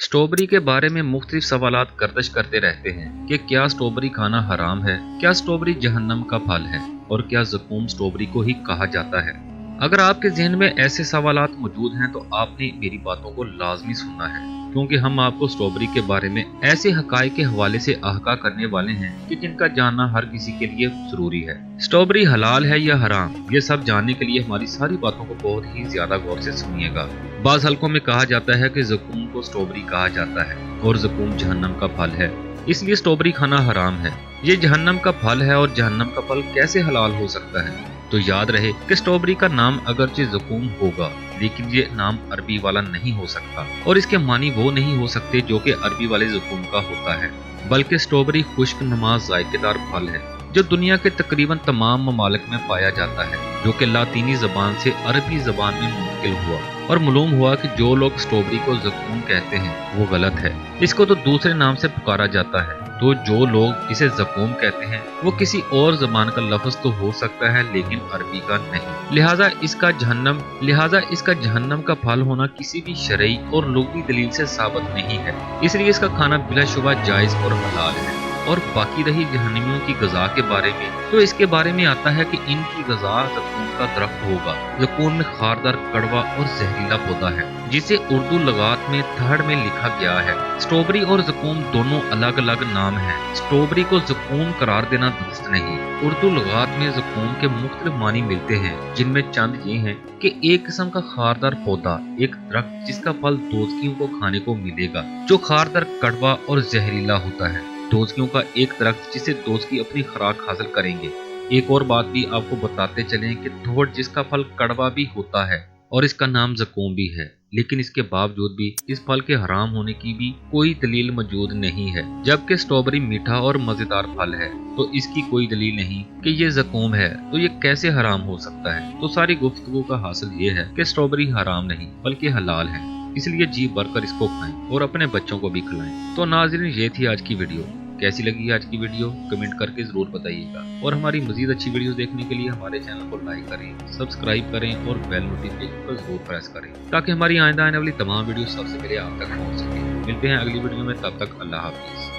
Strawberry के बारे में मुख्तलिफ सवालात गर्दिश करते रहते हैं कि क्या स्ट्रॉबेरी खाना हराम है, क्या स्ट्रॉबेरी जहन्नम का फल है और क्या ज़क़ूम स्ट्रॉबेरी को ही कहा जाता है। अगर आपके ज़हन में ऐसे सवालात मौजूद हैं तो आपने मेरी बातों को लाजमी सुनना है, क्योंकि हम आपको स्ट्रॉबेरी के बारे में ऐसे हक़ाइक़ के हवाले से आगाह करने वाले हैं कि जिनका जानना हर किसी के लिए ज़रूरी है। स्ट्रॉबेरी हलाल है या हराम, ये सब जानने के लिए हमारी सारी बातों को बहुत ही ज्यादा गौर से सुनिएगा। बाज़ हलकों में कहा जाता है कि ज़क़ूम को स्ट्रॉबेरी कहा जाता है और ज़क़ूम जहन्नम का फल है, इसलिए स्ट्रॉबेरी खाना हराम है। ये जहन्नम का फल है और जहन्नम का फल कैसे हलाल हो सकता है। तो याद रहे कि स्ट्रॉबेरी का नाम अगरचे ज़क़ूम होगा, लेकिन ये नाम अरबी वाला नहीं हो सकता और इसके मानी वो नहीं हो सकते जो कि अरबी वाले ज़क़ूम का होता है, बल्कि स्ट्रॉबेरी खुश्क नुमा जायकेदार फल है जो दुनिया के तकरीबन तमाम ममालिक में पाया जाता है, जो कि लातीनी जबान से अरबी जबान में मुंतकिल हुआ और मालूम हुआ कि जो लोग स्ट्रॉबेरी को ज़क़ूम कहते हैं वो गलत है, इसको तो दूसरे नाम से पुकारा जाता है। तो जो लोग इसे ज़क़ूम कहते हैं वो किसी और जबान का लफ्ज़ तो हो सकता है लेकिन अरबी का नहीं, लिहाजा इसका जहन्नम का फल होना किसी भी शरई और लुग़वी दलील से साबित नहीं है, इसलिए इसका खाना बिलाशुबा जायज़ और हलाल है। और बाकी रही जहन्नमियों की गज़ा के बारे में, तो इसके बारे में आता है कि इनकी गज़ा ज़क़ूम का दरख्त होगा। ज़क़ूम में खारदार, कड़वा और जहरीला पौधा है जिसे उर्दू लगात में थड़ में लिखा गया है। स्ट्रॉबेरी और ज़क़ूम दोनों अलग अलग नाम हैं। स्ट्रॉबेरी को ज़क़ूम करार देना दुरुस्त नहीं। उर्दू लगात में ज़क़ूम के मुख्तलिफ मानी मिलते हैं, जिनमें चंद ये हैं कि एक किस्म का खारदार पौधा, एक दरख्त जिसका फल दोज़कियों को खाने को मिलेगा, जो खारदार, कड़वा और जहरीला होता है। दोज़कियों का एक दरख्त जिसे दोज़की अपनी खुराक हासिल करेंगे। एक और बात भी आपको बताते चलें कि थोड़ जिसका फल कड़वा भी होता है और इसका नाम ज़क़ूम भी है, लेकिन इसके बावजूद भी इस फल के हराम होने की भी कोई दलील मौजूद नहीं है। जबकि स्ट्रॉबेरी मीठा और मज़ेदार फल है तो इसकी कोई दलील नहीं कि ये ज़क़ूम है, तो ये कैसे हराम हो सकता है। तो सारी गुफ्तगू का हासिल ये है कि स्ट्रॉबेरी हराम नहीं बल्कि हलाल है, इसलिए जी भरकर इसको खाएं और अपने बच्चों को भी खिलाएं। तो नाज़रीन, ये थी आज की वीडियो। कैसी लगी आज की वीडियो कमेंट करके जरूर बताइएगा और हमारी मजीद अच्छी वीडियोस देखने के लिए हमारे चैनल को लाइक करें, सब्सक्राइब करें और बेल नोटिफिकेशन को जरूर प्रेस करें ताकि हमारी आइंदा आने वाली तमाम वीडियो सबसे पहले आप तक पहुंच सके। मिलते हैं अगली वीडियो में, तब तक अल्लाह हाफिज़।